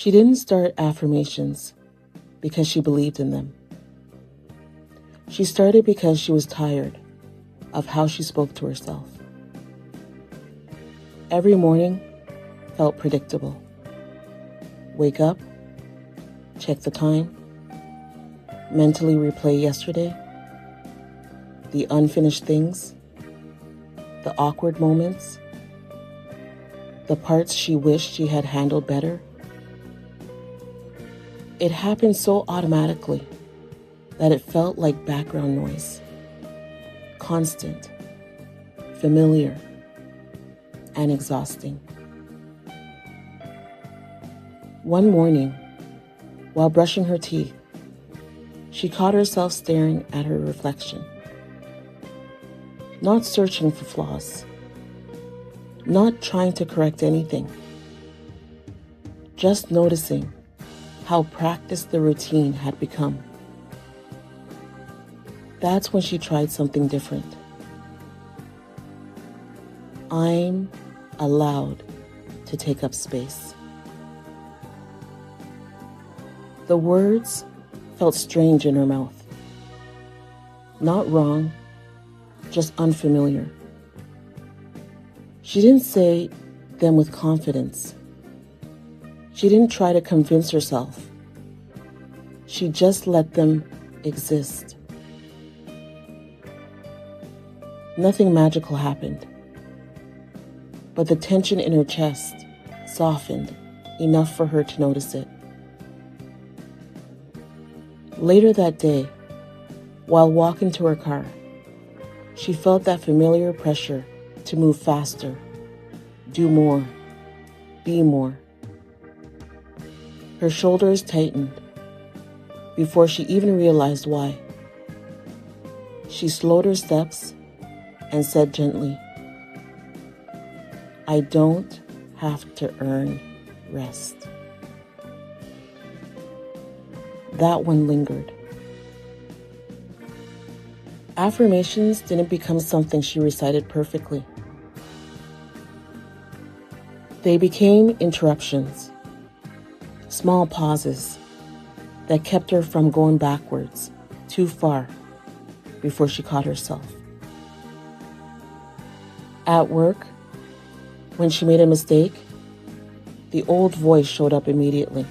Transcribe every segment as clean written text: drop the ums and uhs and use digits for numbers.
She didn't start affirmations because she believed in them. She started because she was tired of how she spoke to herself. Every morning felt predictable. Wake up, check the time, mentally replay yesterday, the unfinished things, the awkward moments, the parts she wished she had handled better. It happened so automatically that it felt like background noise, constant, familiar, and exhausting. One morning, while brushing her teeth, she caught herself staring at her reflection, not searching for flaws, not trying to correct anything, just noticing how practiced the routine had become. That's when she tried something different. I'm allowed to take up space. The words felt strange in her mouth. Not wrong, just unfamiliar. She didn't say them with confidence. She didn't try to convince herself. She just let them exist. Nothing magical happened, but the tension in her chest softened enough for her to notice it. Later that day, while walking to her car, she felt that familiar pressure to move faster, do more, be more. Her shoulders tightened before she even realized why. She slowed her steps and said gently, I don't have to earn rest. That one lingered. Affirmations didn't become something she recited perfectly. They became interruptions, small pauses that kept her from going backwards too far before she caught herself. At work, when she made a mistake, the old voice showed up immediately.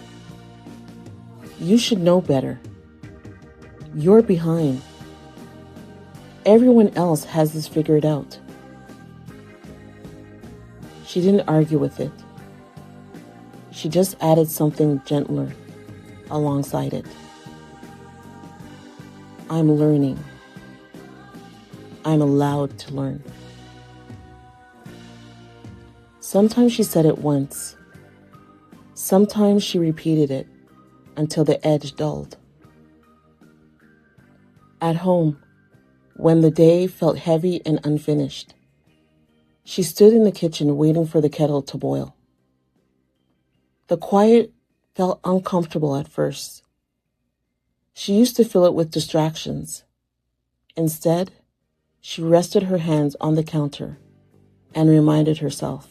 You should know better. You're behind. Everyone else has this figured out. She didn't argue with it. She just added something gentler alongside it. I'm learning. I'm allowed to learn. Sometimes she said it once. Sometimes she repeated it until the edge dulled. At home, when the day felt heavy and unfinished, she stood in the kitchen waiting for the kettle to boil. The quiet felt uncomfortable at first. She used to fill it with distractions. Instead, she rested her hands on the counter and reminded herself,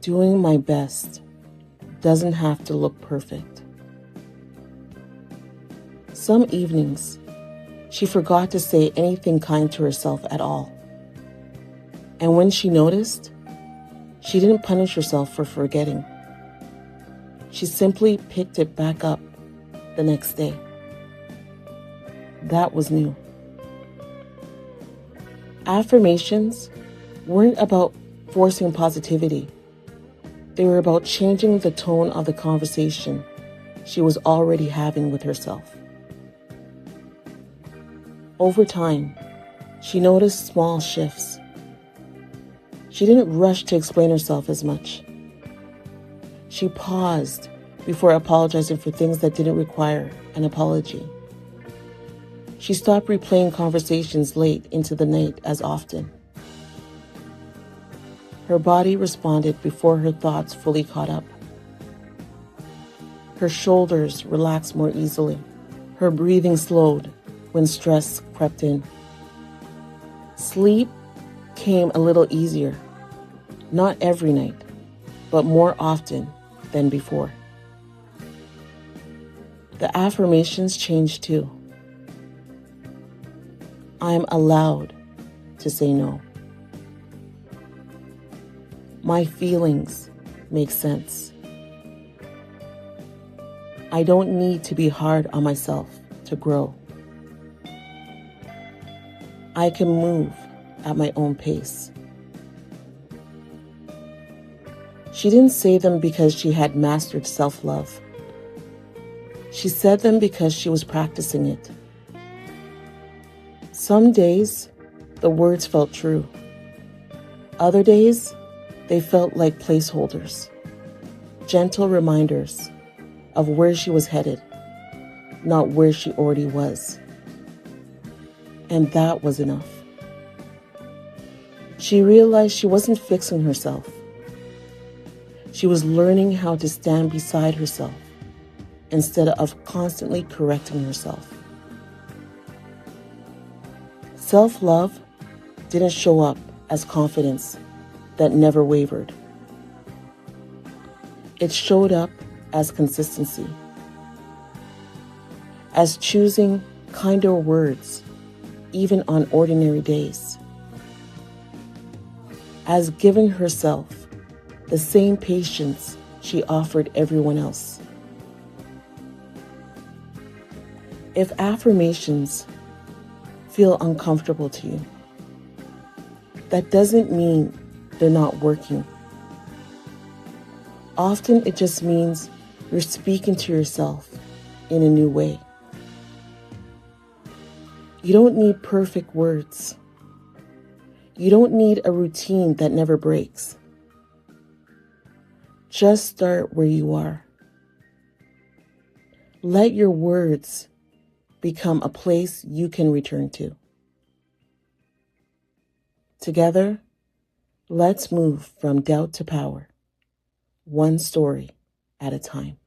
doing my best doesn't have to look perfect. Some evenings, she forgot to say anything kind to herself at all. And when she noticed, she didn't punish herself for forgetting. She simply picked it back up the next day. That was new. Affirmations weren't about forcing positivity. They were about changing the tone of the conversation she was already having with herself. Over time, she noticed small shifts. She didn't rush to explain herself as much. She paused before apologizing for things that didn't require an apology. She stopped replaying conversations late into the night as often. Her body responded before her thoughts fully caught up. Her shoulders relaxed more easily. Her breathing slowed when stress crept in. Sleep came a little easier. Not every night, but more often than before. The affirmations changed too. I am allowed to say no. My feelings make sense. I don't need to be hard on myself to grow. I can move at my own pace. She didn't say them because she had mastered self-love. She said them because she was practicing it. Some days, the words felt true. Other days, they felt like placeholders, gentle reminders of where she was headed, not where she already was. And that was enough. She realized she wasn't fixing herself. She was learning how to stand beside herself instead of constantly correcting herself. Self-love didn't show up as confidence that never wavered. It showed up as consistency, as choosing kinder words even on ordinary days, as giving herself the same patience she offered everyone else. If affirmations feel uncomfortable to you, that doesn't mean they're not working. Often it just means you're speaking to yourself in a new way. You don't need perfect words. You don't need a routine that never breaks. Just start where you are. Let your words become a place you can return to. Together, let's move from doubt to power, one story at a time.